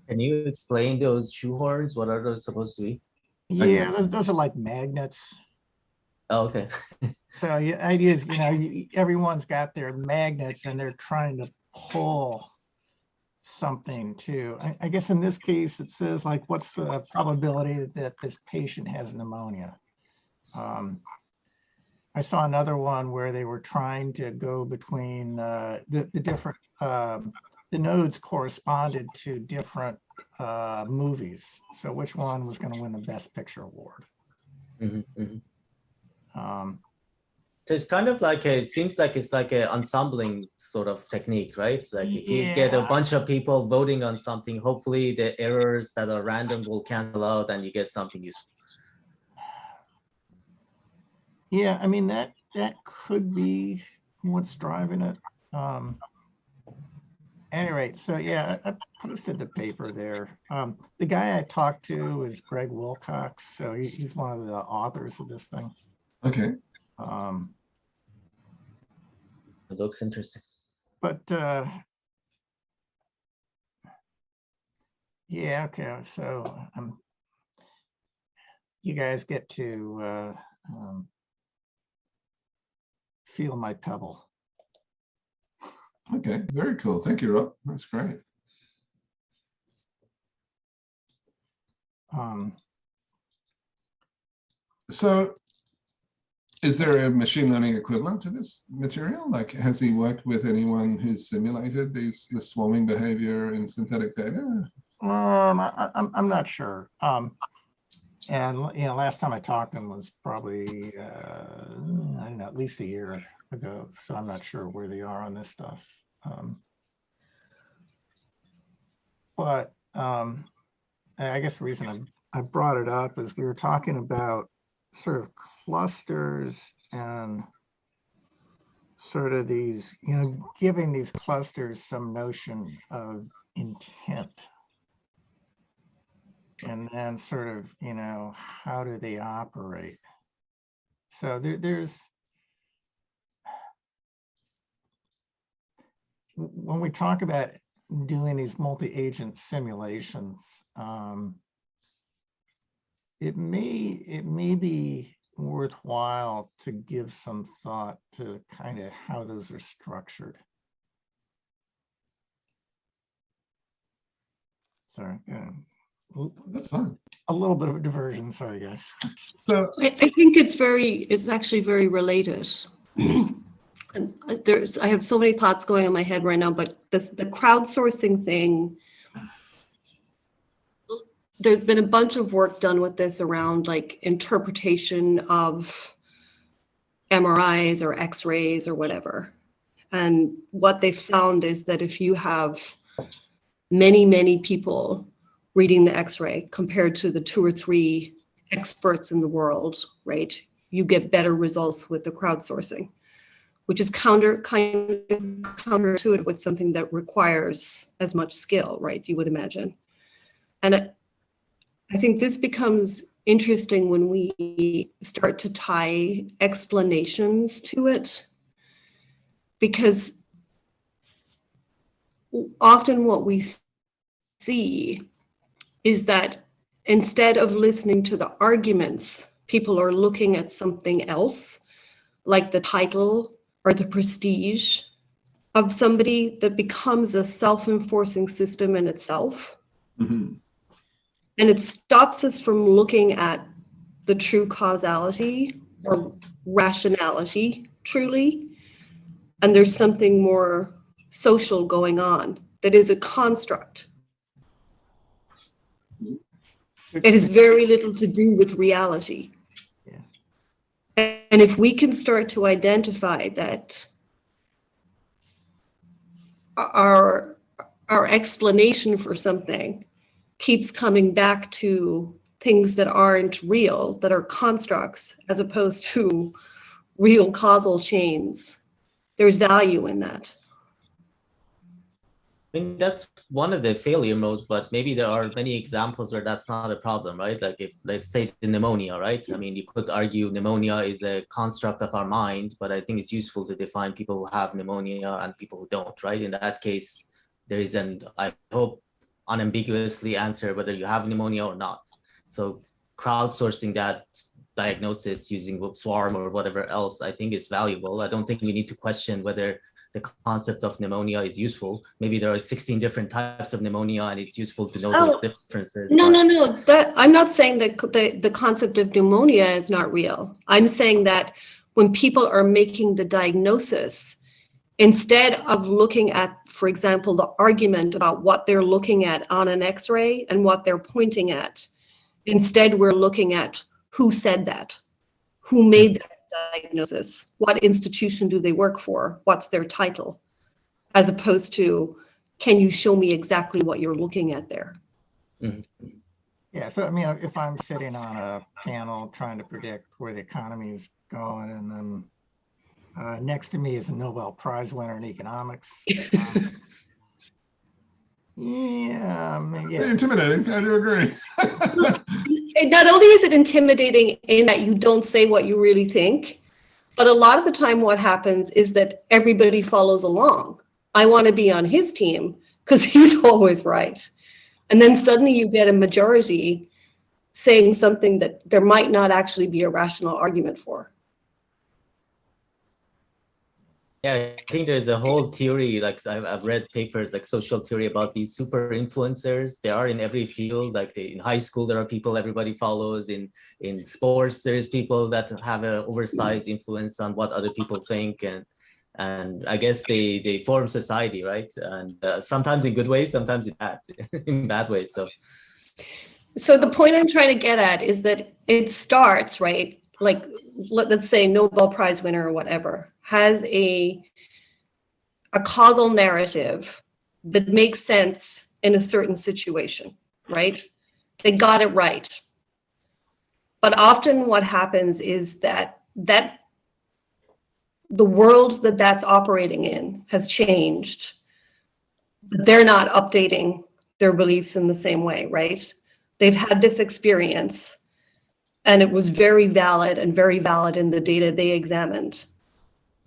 Can you explain those shoehorns? What are those supposed to be? Yeah, those are like magnets. Oh, okay. So the idea is, everyone's got their magnets and they're trying to pull something too. I guess in this case, it says like, what's the probability that this patient has pneumonia? I saw another one where they were trying to go between the different, the nodes corresponded to different movies. So which one was going to win the Best Picture award? So it's kind of like it seems like it's like an ensembling sort of technique, right? Like if you get a bunch of people voting on something, hopefully the errors that are random will cancel out and you get something useful. Yeah, I mean, that could be what's driving it. At any rate, so yeah, I posted the paper there. The guy I talked to is Greg Wilcox, so he's one of the authors of this thing. Okay. It looks interesting. But yeah, okay, so you guys get to feel my pebble. Okay, very cool. Thank you, Rob. That's great. So is there a machine learning equivalent to this material? Like, has he worked with anyone who's simulated the swarming behavior in synthetic data? I'm not sure. And last time I talked to him was probably I don't know, at least a year ago. So I'm not sure where they are on this stuff. But I guess the reason I brought it up is we were talking about sort of clusters and sort of these, giving these clusters some notion of intent. And then sort of, how do they operate? So there's, when we talk about doing these multi-agent simulations, it may be worthwhile to give some thought to kind of how those are structured. Sorry. That's fine. A little bit of a diversion, sorry guys. So I think it's actually very related. And I have so many thoughts going in my head right now, but the crowdsourcing thing, there's been a bunch of work done with this around like interpretation of MRIs or X-rays or whatever. And what they found is that if you have many, many people reading the X-ray compared to the 2 or 3 experts in the world, right, you get better results with the crowdsourcing, which is kind of counterintuitive with something that requires as much skill, right, you would imagine. And I think this becomes interesting when we start to tie explanations to it, because often what we see is that instead of listening to the arguments, people are looking at something else, like the title or the prestige of somebody, that becomes a self-enforcing system in itself. mm-hmm. And it stops us from looking at the true causality or rationality, truly. And there's something more social going on that is a construct. It has very little to do with reality. Yeah. And if we can start to identify that our explanation for something keeps coming back to things that aren't real, that are constructs, as opposed to real causal chains. There's value in that. I mean, that's one of the failure modes, but maybe there are many examples where that's not a problem, right? Like if, let's say, the pneumonia, right? I mean, you could argue pneumonia is a construct of our mind, but I think it's useful to define people who have pneumonia and people who don't, right? In that case, there is an, I hope, unambiguously answer whether you have pneumonia or not. So crowdsourcing that diagnosis using Swarm or whatever else, I think is valuable. I don't think we need to question whether the concept of pneumonia is useful. Maybe there are 16 different types of pneumonia and it's useful to know those differences. No. That I'm not saying that the concept of pneumonia is not real. I'm saying that when people are making the diagnosis, instead of looking at, for example, the argument about what they're looking at on an X-ray and what they're pointing at, instead we're looking at who said that, who made that diagnosis, what institution do they work for, what's their title, as opposed to, can you show me exactly what you're looking at there? Mm-hmm. Yeah, so I mean, if I'm sitting on a panel trying to predict where the economy is going, and then next to me is a Nobel Prize winner in economics. Yeah. Intimidating, I do agree. Not only is it intimidating in that you don't say what you really think, but a lot of the time what happens is that everybody follows along. I want to be on his team because he's always right. And then suddenly you get a majority saying something that there might not actually be a rational argument for. Yeah, I think there's a whole theory, like I've read papers like social theory about these super influencers. They are in every field, like in high school, there are people everybody follows. In sports, there's people that have an oversized influence on what other people think. And I guess they form society, right? And sometimes in good ways, sometimes in bad ways. So the point I'm trying to get at is that it starts, right? Like, let's say Nobel Prize winner or whatever has a causal narrative that makes sense in a certain situation, right? They got it right. But often what happens is that the world that's operating in has changed, but they're not updating their beliefs in the same way, right? They've had this experience and it was very valid in the data they examined,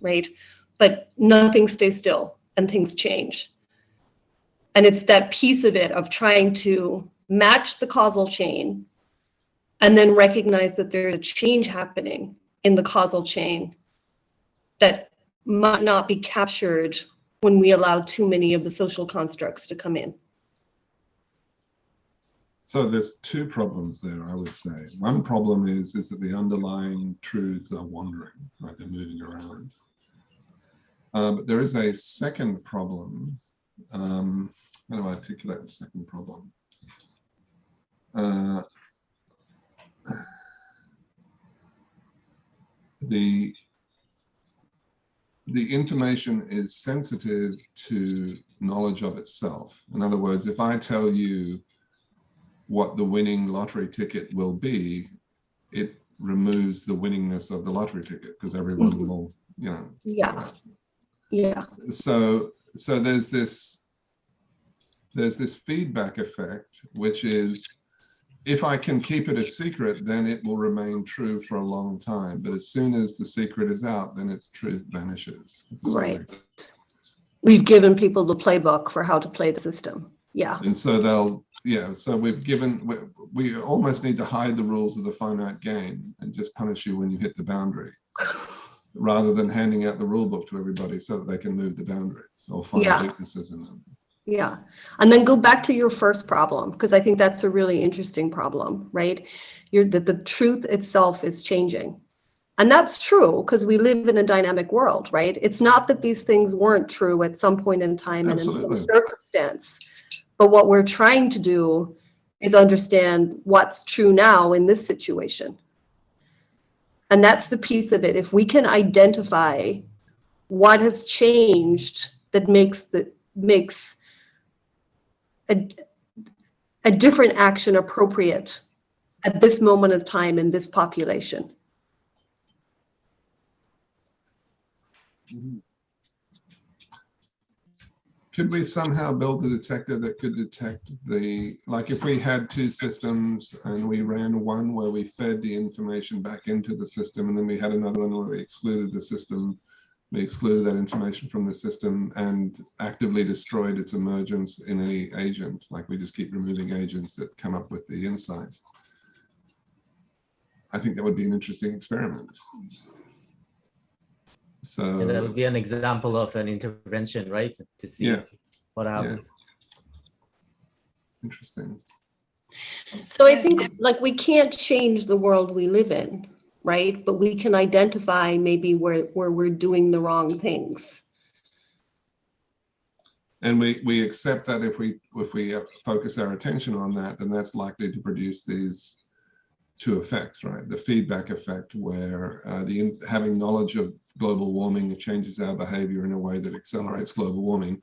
right? But nothing stays still and things change. And it's that piece of it of trying to match the causal chain and then recognize that there's a change happening in the causal chain that might not be captured when we allow too many of the social constructs to come in. So there's two problems there, I would say. One problem is that the underlying truths are wandering, right? They're moving around. But there is a second problem. How do I articulate the second problem? The information is sensitive to knowledge of itself. In other words, if I tell you what the winning lottery ticket will be, it removes the winningness of the lottery ticket because everyone will, you know. Yeah. So there's this feedback effect, which is, if I can keep it a secret, then it will remain true for a long time. But as soon as the secret is out, then its truth vanishes. Right. We've given people the playbook for how to play the system. Yeah. And so so we almost need to hide the rules of the finite game and just punish you when you hit the boundary, rather than handing out the rule book to everybody so that they can move the boundaries or find weaknesses in them. Yeah. And then go back to your first problem, because I think that's a really interesting problem, right? The truth itself is changing. And that's true because we live in a dynamic world, right? It's not that these things weren't true at some point in time and in some circumstance. But what we're trying to do is understand what's true now in this situation. And that's the piece of it. If we can identify what has changed that makes a different action appropriate at this moment of time in this population, Could we somehow build a detector that could detect like if we had two systems and we ran one where we fed the information back into the system, and then we had another one where we excluded the system, we excluded that information from the system and actively destroyed its emergence in any agent, like we just keep removing agents that come up with the insight. I think that would be an interesting experiment. So And that would be an example of an intervention, right? To see what happens. Interesting. So I think like we can't change the world we live in, right? But we can identify maybe where we're doing the wrong things. And we accept that if we focus our attention on that, then that's likely to produce these two effects, right? The feedback effect, where having knowledge of global warming changes our behavior in a way that accelerates global warming.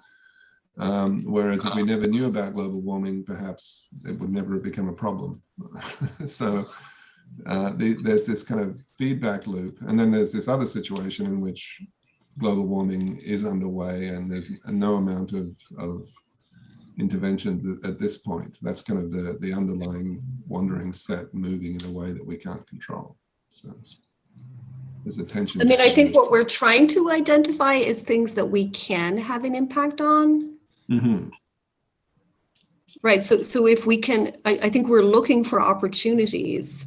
Whereas if we never knew about global warming, perhaps it would never have become a problem. So there's this kind of feedback loop. And then there's this other situation in which global warming is underway and there's no amount of intervention at this point. That's kind of the underlying wandering set moving in a way that we can't control. So there's a tension. I mean, I think what we're trying to identify is things that we can have an impact on. Mm-hmm. Right. So if we can, I think we're looking for opportunities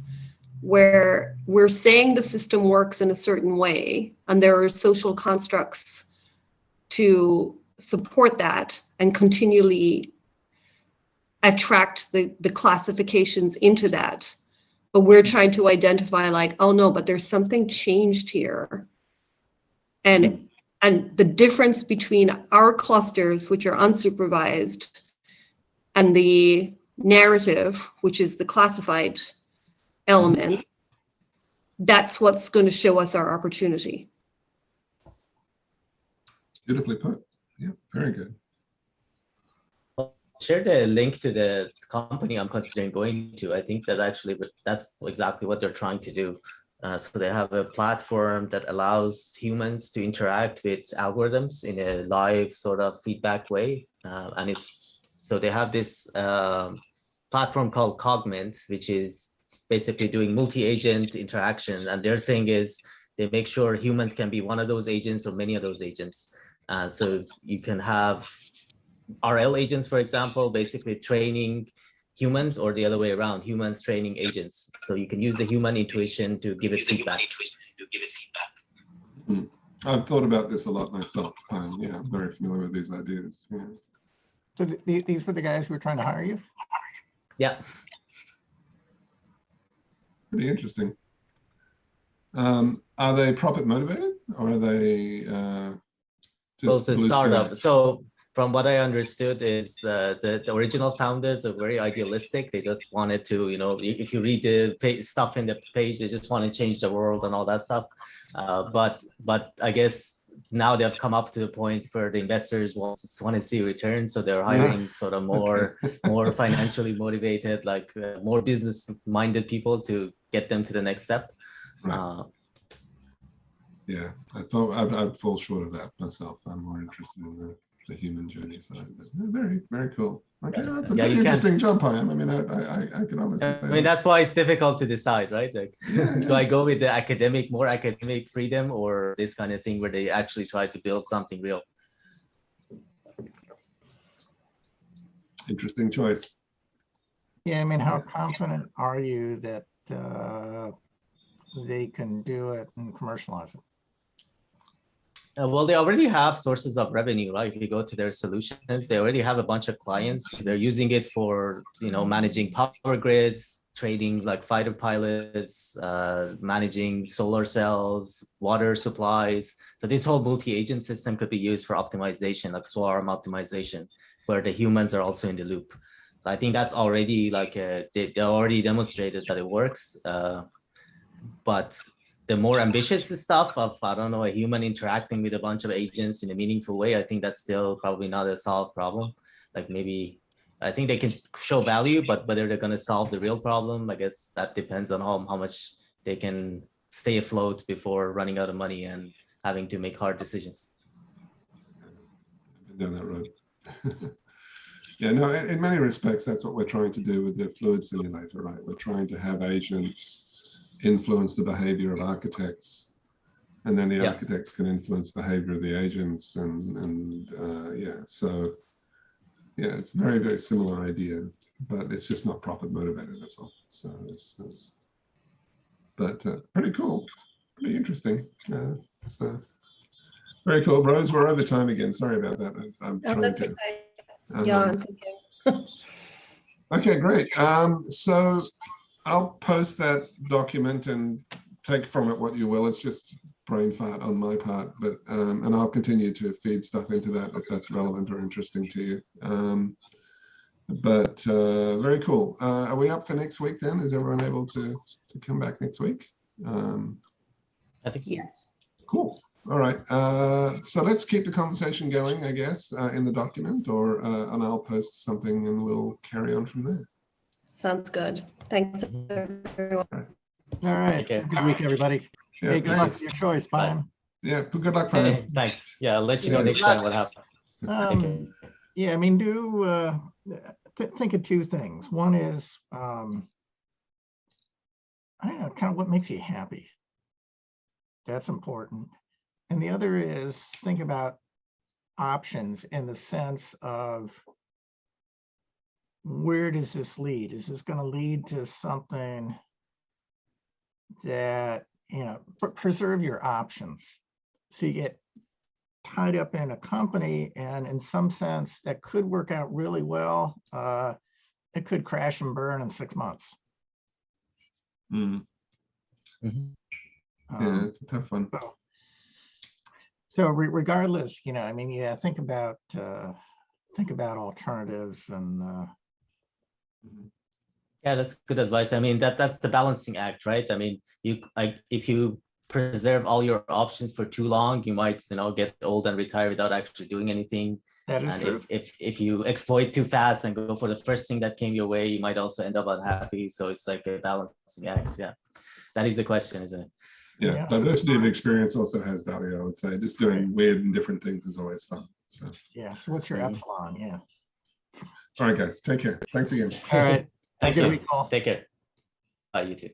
where we're saying the system works in a certain way and there are social constructs to support that and continually attract the classifications into that. But we're trying to identify like, oh no, but there's something changed here. And the difference between our clusters, which are unsupervised, and the narrative, which is the classified elements, that's what's going to show us our opportunity. Beautifully put. Yeah, very good. Share the link to the company I'm considering going to. I think that actually that's exactly what they're trying to do. So they have a platform that allows humans to interact with algorithms in a live sort of feedback way. And so they have this platform called Cogment, which is basically doing multi-agent interaction. And their thing is they make sure humans can be one of those agents or many of those agents. So you can have RL agents, for example, basically training humans, or the other way around, humans training agents. So you can use the human intuition to give it feedback. I've thought about this a lot myself. Yeah, I'm very familiar with these ideas. Yeah. So these were the guys who were trying to hire you? Yeah. Pretty interesting. Are they profit motivated, or are they Well, just it's a blue startup. sky? So from what I understood is the original founders are very idealistic. They just wanted to, if you read the stuff in the page, they just want to change the world and all that stuff. But I guess now they've come up to the point where the investors want to see returns. So they're hiring sort of more financially motivated, like more business-minded people to get them to the next step. Right. Yeah, I thought I'd fall short of that myself. I'm more interested in the human journey side. But very, very cool. Okay, that's a pretty interesting job, Payam. I mean, I can honestly say. I mean, that's why it's difficult to decide, right? Like, do I go with the more academic freedom, or this kind of thing where they actually try to build something real? Interesting choice. Yeah, I mean, how confident are you that they can do it and commercialize it? Well, they already have sources of revenue, right? If you go to their solutions, they already have a bunch of clients. They're using it for, managing power grids, trading like fighter pilots, managing solar cells, water supplies. So this whole multi-agent system could be used for optimization, like swarm optimization, where the humans are also in the loop. So I think that's already like they already demonstrated that it works. But the more ambitious stuff of, I don't know, a human interacting with a bunch of agents in a meaningful way, I think that's still probably not a solved problem. Like maybe, I think they can show value, but whether they're going to solve the real problem, I guess that depends on how much they can stay afloat before running out of money and having to make hard decisions. Been down that road. Yeah, no, in many respects, that's what we're trying to do with the fluid simulator, right? We're trying to have agents influence the behavior of architects, and then the Yeah. architects can influence behavior of the agents, and yeah, so yeah, it's a very, very similar idea, but it's just not profit motivated, that's all. So but pretty cool, pretty interesting. So very cool, bros. We're over time again. Sorry about that. I'm Oh, trying that's to. okay. Yeah, I'm thinking. Okay, great. So I'll post that document and take from it what you will. It's just brain fart on my part, but and I'll continue to feed stuff into that if that's relevant or interesting to you. But very cool. Are we up for next week then? Is everyone able to come back next week? I think Yes. Cool. All right. So let's keep the conversation going, I guess, in the document, or and I'll post something and we'll carry on from there. Sounds good. Thanks, everyone. All right. Okay. Have a good week, everybody. Yeah, Hey, good luck thanks. with your choice, Pine. Yeah, good luck, Pam. Thanks. Yeah, I'll let you know Cheers. next time what happened. Okay. Yeah, I mean, think of two things. One is, I don't know, kind of what makes you happy. That's important. And the other is think about options in the sense of where does this lead? Is this going to lead to something that, preserve your options. So you get tied up in a company, and in some sense that could work out really well. It could crash and burn in 6 months. Mm, yeah, it's a tough one. So regardless, I mean, yeah, think about alternatives and. Yeah, that's good advice. I mean, that's the balancing act, right? I mean, if you preserve all your options for too long, you might, get old and retire without actually doing anything. That is And true. if you exploit too fast and go for the first thing that came your way, you might also end up unhappy. So it's like a balancing act. Yeah, that is the question, isn't it? Yeah, Yeah. diversity of experience also has value, I would say. Just doing weird and different things is always fun. So, Yeah. So what's your epsilon? Yeah. all right, guys, take care. Thanks again. All right. Have a Thank good you. week, all. Take care. Bye, you too.